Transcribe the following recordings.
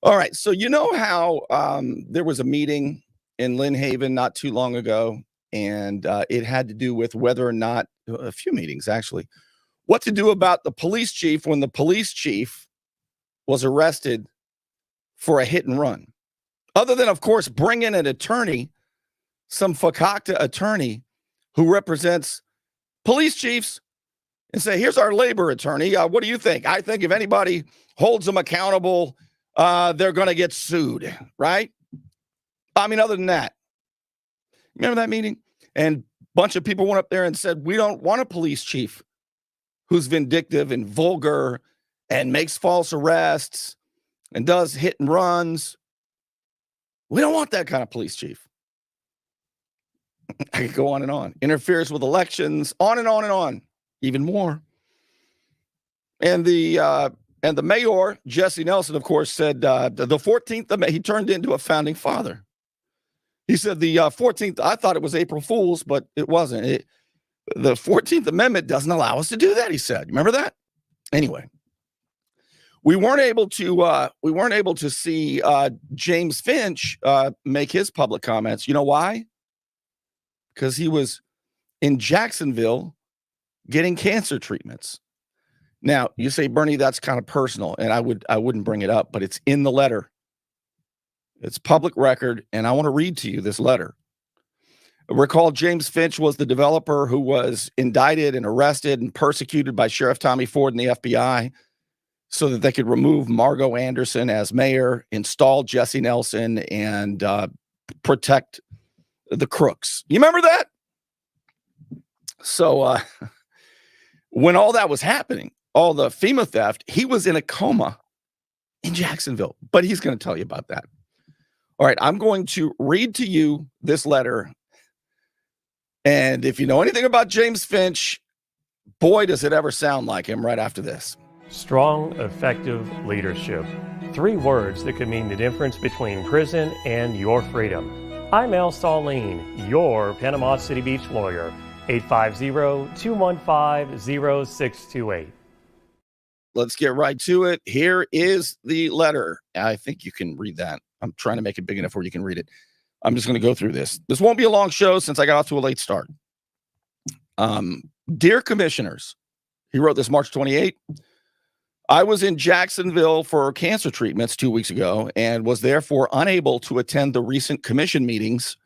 All right. So you know how there was a meeting in Lynn Haven not too long ago, and it had to do with whether or not a few meetings actually, what to do about the police chief when the police chief was arrested for a hit and run. Other than, of course, bring in an attorney, some fakakta attorney who represents police chiefs and say, here's our labor attorney. What do you think? I think if anybody holds them accountable, they're going to get sued, right? I mean, other than that, remember that meeting? And a bunch of people went up there and said, we don't want a police chief who's vindictive and vulgar and makes false arrests and does hit and runs. We don't want that kind of police chief. I could go on and on. Interferes with elections, on and on and on. Even more. And the mayor, Jesse Nelson, of course, said the 14th of May, he turned into a founding father. He said the 14th, I thought it was April Fool's, but it wasn't. The 14th Amendment doesn't allow us to do that, he said. Remember that? Anyway, we weren't able to see James Finch make his public comments. You know why? Because he was in Jacksonville getting cancer treatments. Now, you say, Bernie, that's kind of personal, and I wouldn't bring it up, but it's in the letter. It's public record, and I want to read to you this letter. Recall, James Finch was the developer who was indicted and arrested and persecuted by Sheriff Tommy Ford and the FBI so that they could remove Margo Anderson as mayor, install Jesse Nelson, and protect the crooks. You remember that? So when all that was happening, all the FEMA theft, he was in a coma in Jacksonville, but he's going to tell you about that. All right, I'm going to read to you this letter. And if you know anything about James Finch, boy, does it ever sound like him right after this. Strong, effective leadership. 3 words that could mean the difference between prison and your freedom. I'm Al Saulene, your Panama City Beach lawyer. 850-215-0628. Let's get right to it. Here is the letter. I think you can read that. I'm trying to make it big enough where you can read it. I'm just going to go through this. This won't be a long show since I got off to a late start. Dear commissioners, he wrote this March 28. I was in Jacksonville for cancer treatments 2 weeks ago and was therefore unable to attend the recent commission meetings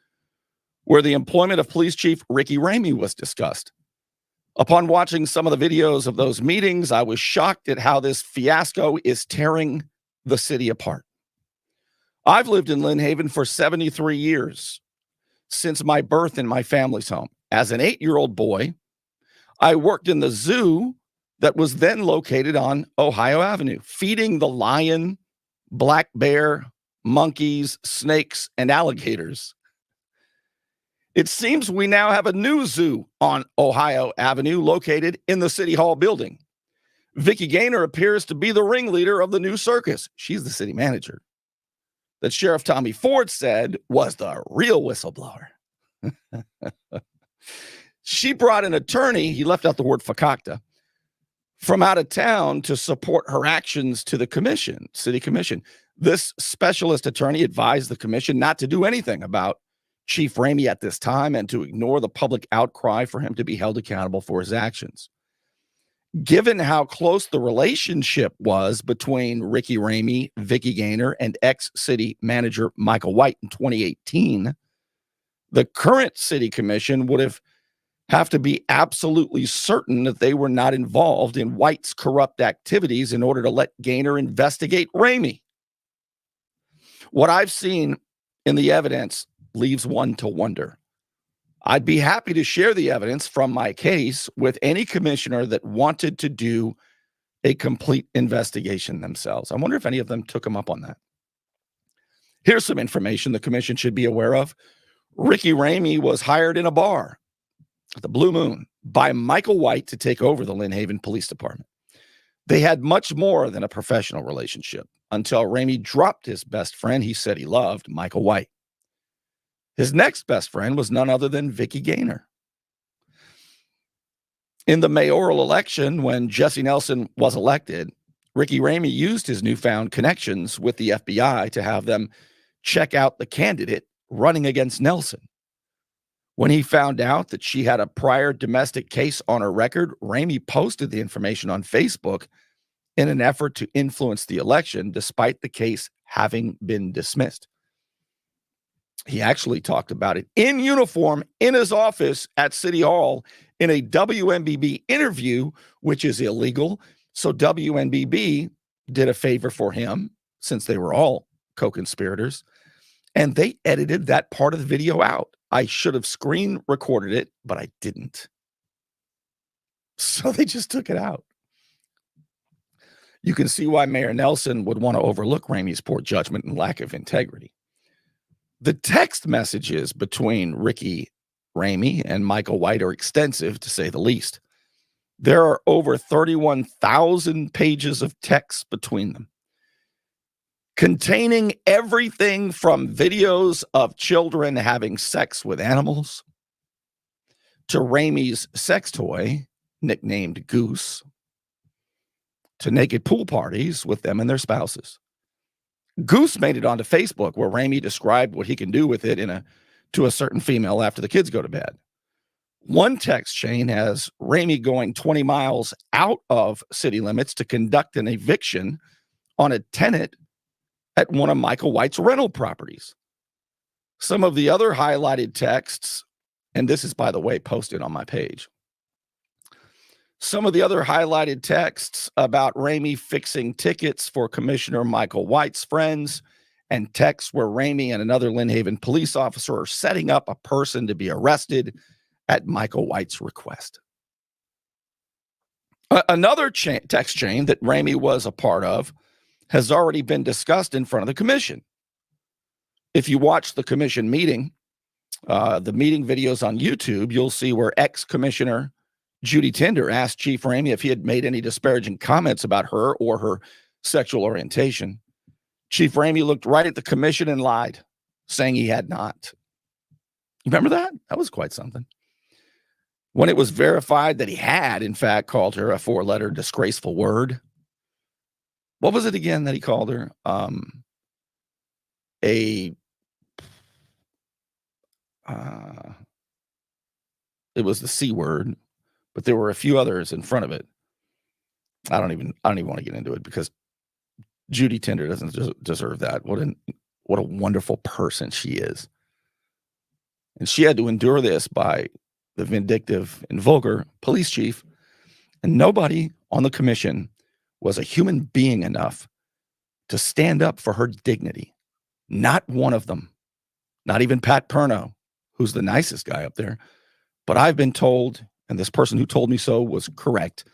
where the employment of Police Chief Ricky Ramie was discussed. Upon watching some of the videos of those meetings, I was shocked at how this fiasco is tearing the city apart. I've lived in Lynn Haven for 73 years, since my birth in my family's home. As an 8-year-old boy, I worked in the zoo that was then located on Ohio Avenue, feeding the lion, black bear, monkeys, snakes, and alligators. It seems we now have a new zoo on Ohio Avenue located in the City Hall building. Vicki Gaynor appears to be the ringleader of the new circus. She's the city manager. That Sheriff Tommy Ford said was the real whistleblower. She brought an attorney, he left out the word fakakta, from out of town to support her actions to the commission, city commission. This specialist attorney advised the commission not to do anything about Chief Ramie at this time and to ignore the public outcry for him to be held accountable for his actions. Given how close the relationship was between Ricky Ramie, Vicki Gaynor, and ex-city manager Michael White in 2018, the current city commission would have to be absolutely certain that they were not involved in White's corrupt activities in order to let Gaynor investigate Ramie. What I've seen in the evidence leaves one to wonder. I'd be happy to share the evidence from my case with any commissioner that wanted to do a complete investigation themselves. I wonder if any of them took him up on that. Here's some information the commission should be aware of. Ricky Ramie was hired in a bar at the Blue Moon by Michael White to take over the Lynn Haven Police Department. They had much more than a professional relationship until Ramie dropped his best friend he said he loved, Michael White. His next best friend was none other than Vicki Gaynor. In the mayoral election, when Jesse Nelson was elected, Ricky Ramie used his newfound connections with the FBI to have them check out the candidate running against Nelson. When he found out that she had a prior domestic case on her record, Ramie posted the information on Facebook in an effort to influence the election, despite the case having been dismissed. He actually talked about it in uniform in his office at City Hall in a WNBB interview, which is illegal. So WNBB did a favor for him, since they were all co-conspirators, and they edited that part of the video out. I should have screen recorded it, but I didn't. So they just took it out. You can see why Mayor Nelson would want to overlook Ramie's poor judgment and lack of integrity. The text messages between Ricky Ramie and Michael White are extensive, to say the least. There are over 31,000 pages of text between them, containing everything from videos of children having sex with animals to Ramie's sex toy, nicknamed Goose, to naked pool parties with them and their spouses. Goose made it onto Facebook, where Ramie described what he can do with it to a certain female after the kids go to bed. One text chain has Ramie going 20 miles out of city limits to conduct an eviction on a tenant at one of Michael White's rental properties. Some of the other highlighted texts, and this is, by the way, posted on my page. Some of the other highlighted texts about Ramie fixing tickets for Commissioner Michael White's friends, and texts where Ramie and another Lynn Haven police officer are setting up a person to be arrested at Michael White's request. Another text chain that Ramie was a part of has already been discussed in front of the commission. If you watch the commission meeting, the meeting videos on YouTube, you'll see where ex-commissioner Judy Tinder asked Chief Ramie if he had made any disparaging comments about her or her sexual orientation. Chief Ramie looked right at the commission and lied, saying he had not. You remember that? That was quite something. When it was verified that he had, in fact, called her a four-letter disgraceful word. What was it again that he called her? It was the C word, but there were a few others in front of it. I don't even want to get into it, because Judy Tinder doesn't deserve that. What a wonderful person she is. And she had to endure this by the vindictive and vulgar police chief, and nobody on the commission was a human being enough to stand up for her dignity. Not one of them. Not even Pat Perno, who's the nicest guy up there. But I've been told, and this person who told me so was correct,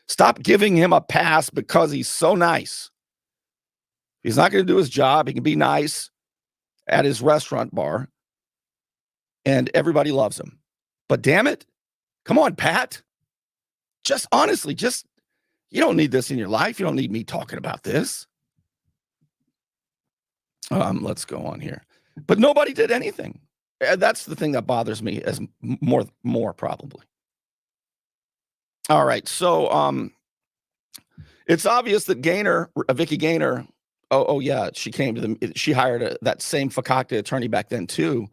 stop giving him a pass because he's so nice. He's not going to do his job. He can be nice at his restaurant bar, and everybody loves him. But damn it, come on, Pat. Just honestly, you don't need this in your life. You don't need me talking about this. Let's go on here. But nobody did anything. That's the thing that bothers me as more probably. All right, so it's obvious that Vicky Gaynor, yeah, she came to she hired that same fakakta attorney back then too,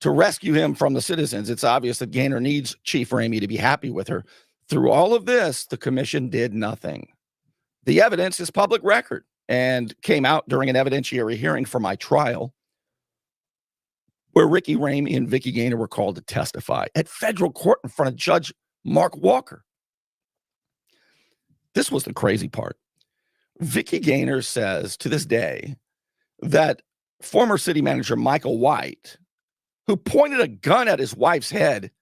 to rescue him from the citizens. It's obvious that Gaynor needs Chief Ramie to be happy with her. Through all of this, the commission did nothing. The evidence is public record and came out during an evidentiary hearing for my trial, where Ricky Ramie and Vicky Gaynor were called to testify at federal court in front of Judge Mark Walker. This was the crazy part. Vicky Gaynor says to this day that former city manager Michael White, who pointed a gun at his wife's head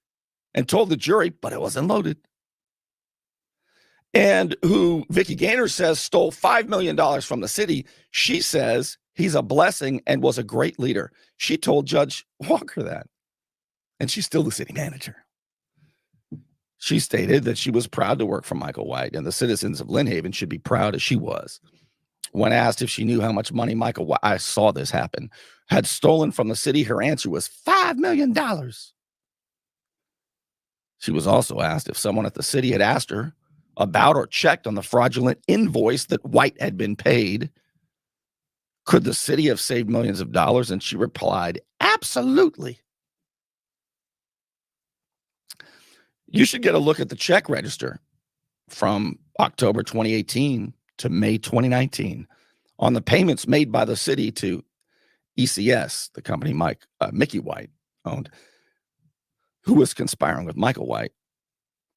and told the jury, but it wasn't loaded, and who Vicky Gaynor says stole $5 million from the city, she says he's a blessing and was a great leader. She told Judge Walker that, and she's still the city manager. She stated that she was proud to work for Michael White, and the citizens of Lynn Haven should be proud as she was. When asked if she knew how much money Michael White, I saw this happen, had stolen from the city, her answer was $5 million. She was also asked if someone at the city had asked her about or checked on the fraudulent invoice that White had been paid. Could the city have saved millions of dollars? And she replied, absolutely. You should get a look at the check register from October 2018 to May 2019 on the payments made by the city to ECS, the company Mickey White owned, who was conspiring with Michael White.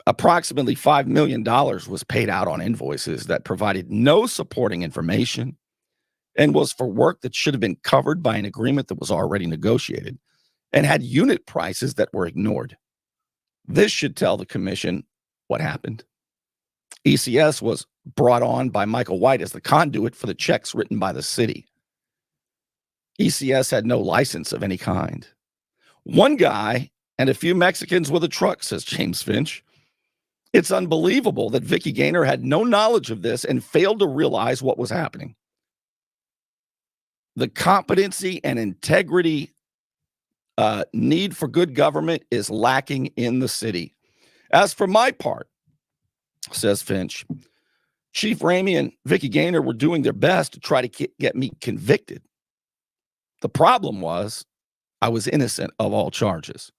Approximately $5 million was paid out on invoices that provided no supporting information and was for work that should have been covered by an agreement that was already negotiated and had unit prices that were ignored. This should tell the commission what happened. ECS was brought on by Michael White as the conduit for the checks written by the city. ECS had no license of any kind. One guy and a few Mexicans with a truck, says James Finch. It's unbelievable that Vicky Gaynor had no knowledge of this and failed to realize what was happening. The competency and integrity need for good government is lacking in the city. As for my part, says Finch, Chief Ramie and Vicky Gaynor were doing their best to try to get me convicted. The problem was I was innocent of all charges.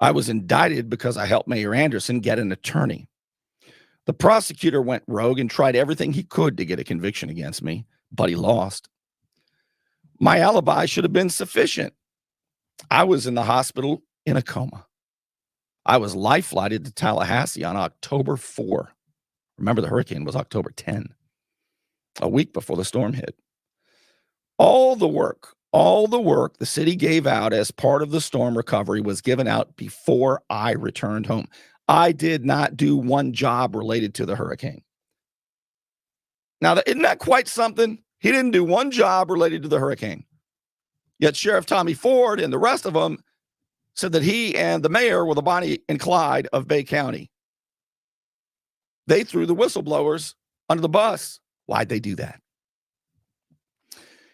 I was indicted because I helped Mayor Anderson get an attorney. The prosecutor went rogue and tried everything he could to get a conviction against me, but he lost. My alibi should have been sufficient. I was in the hospital in a coma. I was life-flighted to Tallahassee on October 4. Remember, the hurricane was October 10, a week before the storm hit. All the work the city gave out as part of the storm recovery was given out before I returned home. I did not do one job related to the hurricane. Now, isn't that quite something? He didn't do one job related to the hurricane. Yet Sheriff Tommy Ford and the rest of them said that he and the mayor were the Bonnie and Clyde of Bay County. They threw the whistleblowers under the bus. Why'd they do that?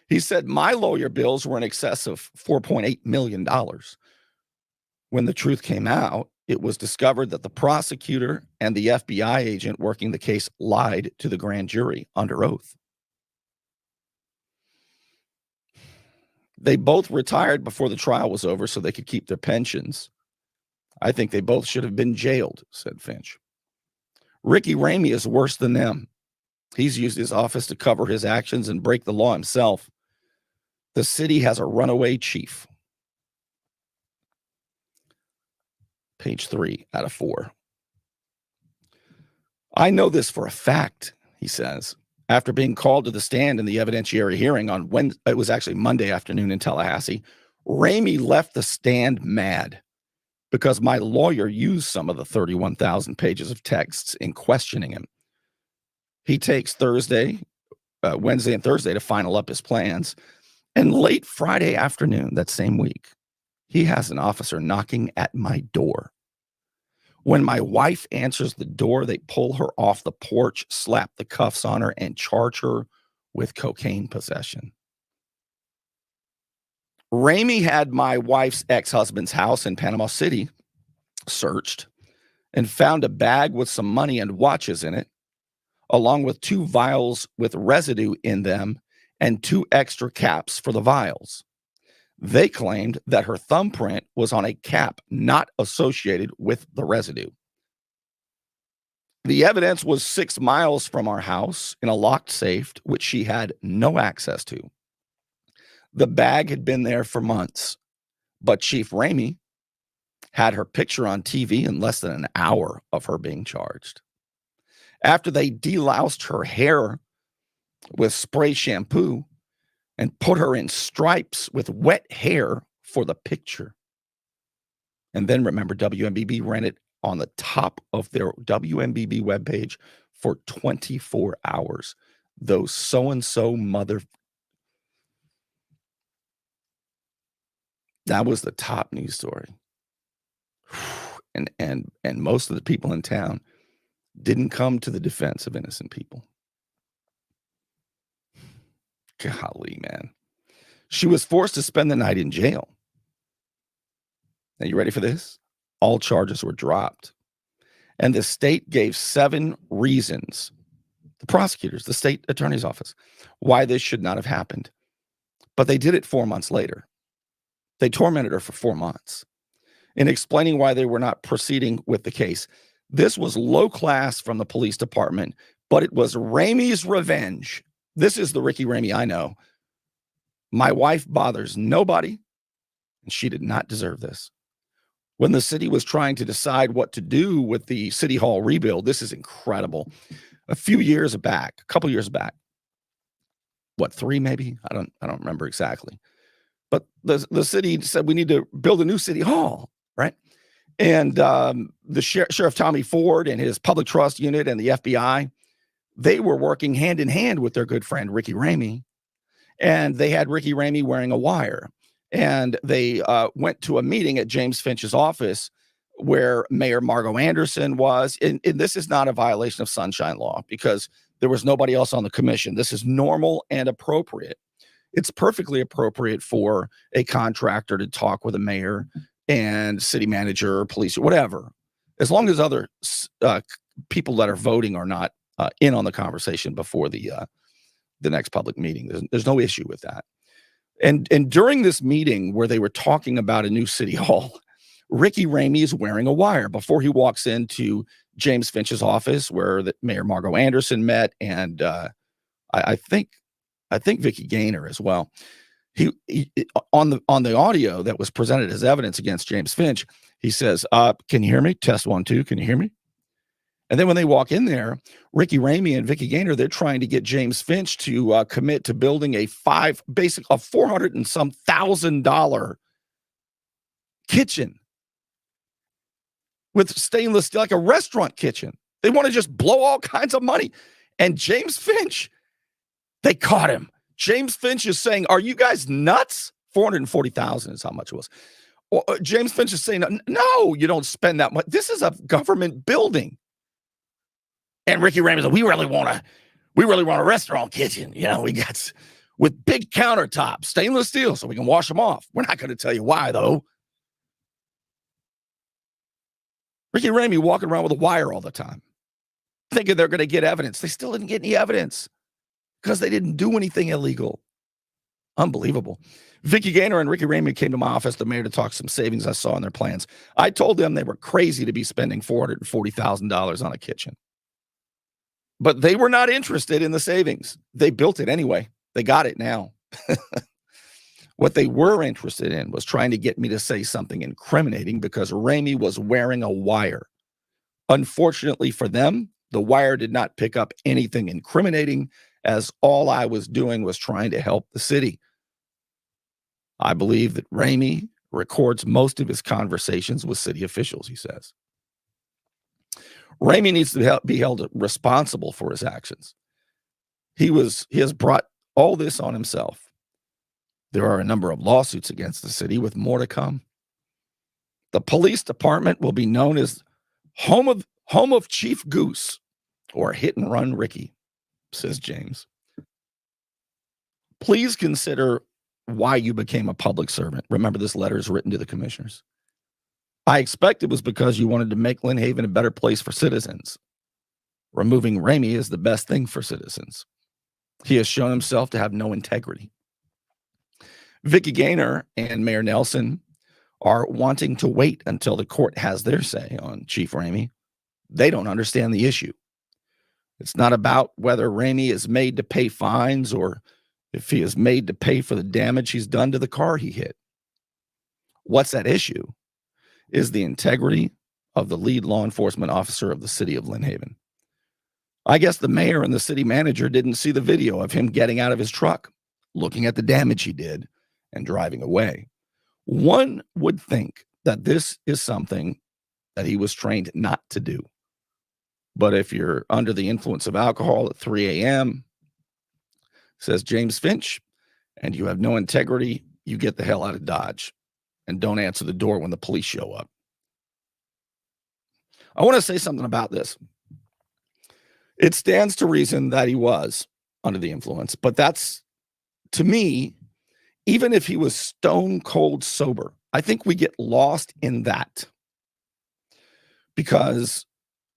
He said my lawyer bills were in excess of $4.8 million. When the truth came out, it was discovered that the prosecutor and the FBI agent working the case lied to the grand jury under oath. They both retired before the trial was over so they could keep their pensions. I think they both should have been jailed, said Finch. Ricky Ramie is worse than them. He's used his office to cover his actions and break the law himself. The city has a runaway chief. Page 3 out of 4. I know this for a fact, he says. After being called to the stand in the evidentiary hearing on Wednesday, it was actually Monday afternoon in Tallahassee, Ramie left the stand mad because my lawyer used some of the 31,000 pages of texts in questioning him. He takes Wednesday and Thursday to final up his plans. And late Friday afternoon, that same week, he has an officer knocking at my door. When my wife answers the door, they pull her off the porch, slap the cuffs on her, and charge her with cocaine possession. Ramie had my wife's ex-husband's house in Panama City searched and found a bag with some money and watches in it, along with 2 vials with residue in them and 2 extra caps for the vials. They claimed that her thumbprint was on a cap not associated with the residue. The evidence was 6 miles from our house in a locked safe, which she had no access to. The bag had been there for months, but Chief Ramie had her picture on TV in less than an hour of her being charged. After they deloused her hair with spray shampoo and put her in stripes with wet hair for the picture. And then remember, WMBB ran it on the top of their WMBB webpage for 24 hours. Those so-and-so mother... That was the top news story. And most of the people in town didn't come to the defense of innocent people. Golly, man. She was forced to spend the night in jail. Now, you ready for this? All charges were dropped. And the state gave 7 reasons, the prosecutors, the state attorney's office, why this should not have happened. But they did it 4 months later. They tormented her for 4 months in explaining why they were not proceeding with the case. This was low class from the police department, but it was Ramie's revenge. This is the Ricky Ramie I know. My wife bothers nobody, and she did not deserve this. When the city was trying to decide what to do with the city hall rebuild, this is incredible. A couple years back, what, 3 maybe? I don't remember exactly. But the city said we need to build a new city hall, right? And the Sheriff Tommy Ford and his public trust unit and the FBI, they were working hand in hand with their good friend Ricky Ramie, and they had Ricky Ramie wearing a wire. And they went to a meeting at James Finch's office where Mayor Margo Anderson was. And this is not a violation of sunshine law because there was nobody else on the commission. This is normal and appropriate. It's perfectly appropriate for a contractor to talk with a mayor and city manager or police or whatever, as long as other people that are voting are not in on the conversation before the next public meeting. There's no issue with that. And during this meeting where they were talking about a new city hall, Ricky Ramie is wearing a wire before he walks into James Finch's office where Mayor Margo Anderson met, and I think Vicky Gaynor as well. He on the audio that was presented as evidence against James Finch, he says, "Can you hear me? Test 1, 2. Can you hear me?" And then when they walk in there, Ricky Ramie and Vicky Gaynor, they're trying to get James Finch to commit to building a $400 and some $1,000 kitchen with stainless steel, like a restaurant kitchen. They want to just blow all kinds of money. And James Finch, they caught him. James Finch is saying, "Are you guys nuts?" $440,000 is how much it was. James Finch is saying, "No, you don't spend that much. This is a government building." And Ricky Ramie said, we really want a restaurant kitchen. You know, we got with big countertops, stainless steel, so we can wash them off. We're not going to tell you why, though. Ricky Ramie walking around with a wire all the time, thinking they're going to get evidence. They still didn't get any evidence because they didn't do anything illegal. Unbelievable. Vicky Gaynor and Ricky Ramie came to my office, the mayor, to talk some savings I saw in their plans. I told them they were crazy to be spending $440,000 on a kitchen. But they were not interested in the savings. They built it anyway. They got it now. What they were interested in was trying to get me to say something incriminating because Ramie was wearing a wire. Unfortunately for them, the wire did not pick up anything incriminating, as all I was doing was trying to help the city. I believe that Ramie records most of his conversations with city officials, he says. Ramie needs to be held responsible for his actions. He has brought all this on himself. There are a number of lawsuits against the city with more to come. The police department will be known as home of Chief Goose or Hit and Run Ricky, says James. Please consider why you became a public servant. Remember, this letter is written to the commissioners. I expect it was because you wanted to make Lynn Haven a better place for citizens. Removing Ramie is the best thing for citizens. He has shown himself to have no integrity. Vicky Gaynor and Mayor Nelson are wanting to wait until the court has their say on Chief Ramie. They don't understand the issue. It's not about whether Ramie is made to pay fines or if he is made to pay for the damage he's done to the car he hit. What's at issue is the integrity of the lead law enforcement officer of the city of Lynn Haven. I guess the mayor and the city manager didn't see the video of him getting out of his truck, looking at the damage he did, and driving away. One would think that this is something that he was trained not to do. But if you're under the influence of alcohol at 3 a.m., says James Finch, and you have no integrity, you get the hell out of Dodge and don't answer the door when the police show up. I want to say something about this. It stands to reason that he was under the influence, but that's, to me, even if he was stone cold sober, I think we get lost in that because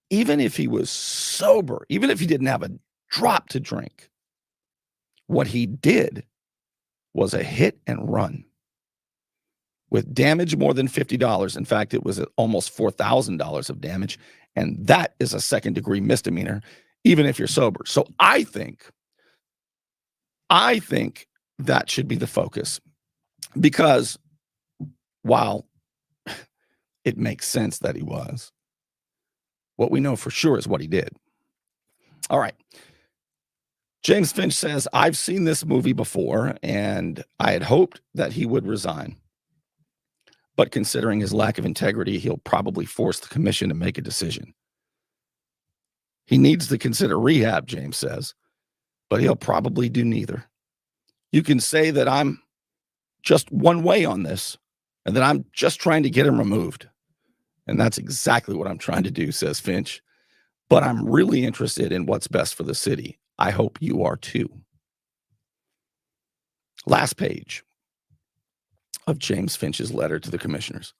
even if he was sober, even if he didn't have a drop to drink, what he did was a hit and run with damage more than $50. In fact, it was almost $4,000 of damage. And that is a second-degree misdemeanor, even if you're sober. So I think that should be the focus, because while it makes sense that he was, what we know for sure is what he did. All right. James Finch says, I've seen this movie before, and I had hoped that he would resign. But considering his lack of integrity, he'll probably force the commission to make a decision. He needs to consider rehab, James says, but he'll probably do neither. You can say that I'm just one way on this, and that I'm just trying to get him removed. And that's exactly what I'm trying to do, says Finch. But I'm really interested in what's best for the city. I hope you are too. Last page of James Finch's letter to the commissioners.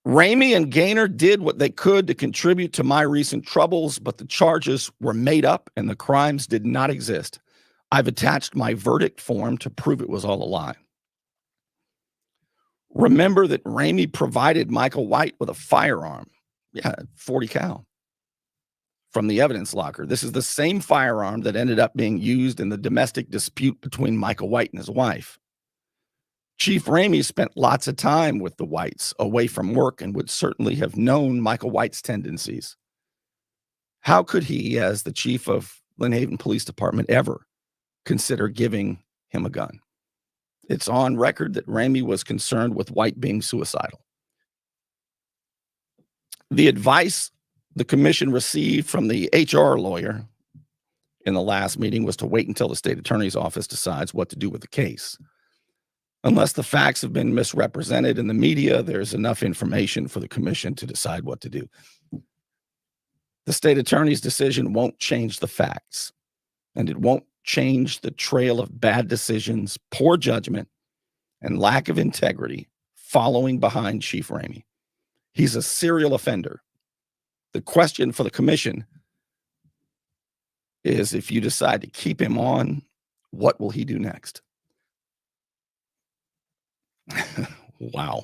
Ramie and Gaynor did what they could to contribute to my recent troubles, but the charges were made up and the crimes did not exist. I've attached my verdict form to prove it was all a lie. Remember that Ramie provided Michael White with a firearm. Yeah, 40 cal. From the evidence locker. This is the same firearm that ended up being used in the domestic dispute between Michael White and his wife. Chief Ramie spent lots of time with the Whites away from work and would certainly have known Michael White's tendencies. How could he, as the chief of Lynn Haven Police Department, ever consider giving him a gun? It's on record that Ramie was concerned with White being suicidal. The advice the commission received from the HR lawyer in the last meeting was to wait until the state attorney's office decides what to do with the case. Unless the facts have been misrepresented in the media, there's enough information for the commission to decide what to do. The state attorney's decision won't change the facts, and it won't change the trail of bad decisions, poor judgment, and lack of integrity following behind Chief Ramie. He's a serial offender. The question for the commission is, if you decide to keep him on, what will he do next? Wow.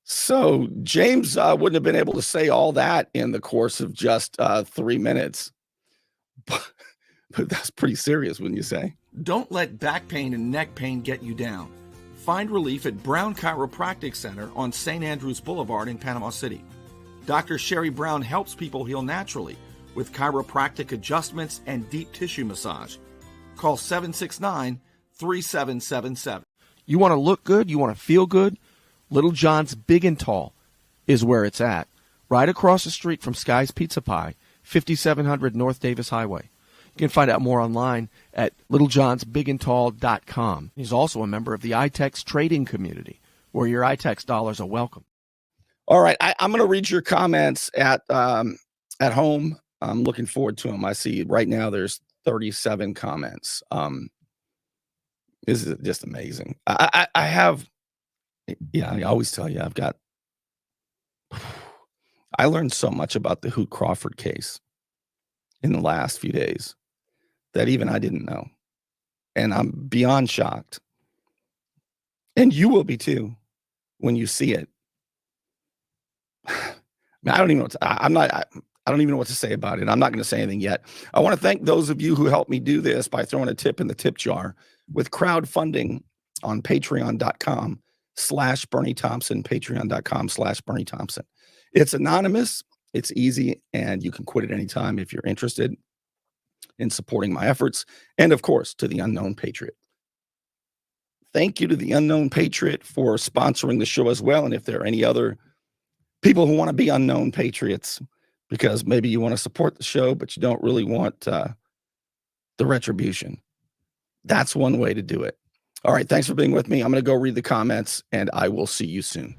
So James wouldn't have been able to say all that in the course of just 3 minutes. But that's pretty serious, wouldn't you say? Don't let back pain and neck pain get you down. Find relief at Brown Chiropractic Center on St. Andrews Boulevard in Panama City. Dr. Sherry Brown helps people heal naturally with chiropractic adjustments and deep tissue massage. Call 769-3777. You want to look good? You want to feel good? Little John's Big and Tall is where it's at. Right across the street from Sky's Pizza Pie, 5700 North Davis Highway. You can find out more online at littlejohnsbigandtall.com. He's also a member of the iTex trading community, where your iTex dollars are welcome. All right, I'm going to read your comments at home. I'm looking forward to them. I see right now there's 37 comments. This is just amazing. I have, yeah, I always tell you, I learned so much about the Hoot Crawford case in the last few days that even I didn't know. And I'm beyond shocked. And you will be too when you see it. I don't even know I don't even know what to say about it. I'm not going to say anything yet. I want to thank those of you who helped me do this by throwing a tip in the tip jar with crowdfunding on patreon.com/Bernie Thompson, patreon.com/Bernie Thompson. It's anonymous, it's easy, and you can quit at any time if you're interested in supporting my efforts. And of course, to the Unknown Patriot. Thank you to the Unknown Patriot for sponsoring the show as well. And if there are any other people who want to be unknown patriots, because maybe you want to support the show, but you don't really want the retribution, that's one way to do it. All right, thanks for being with me. I'm going to go read the comments, and I will see you soon.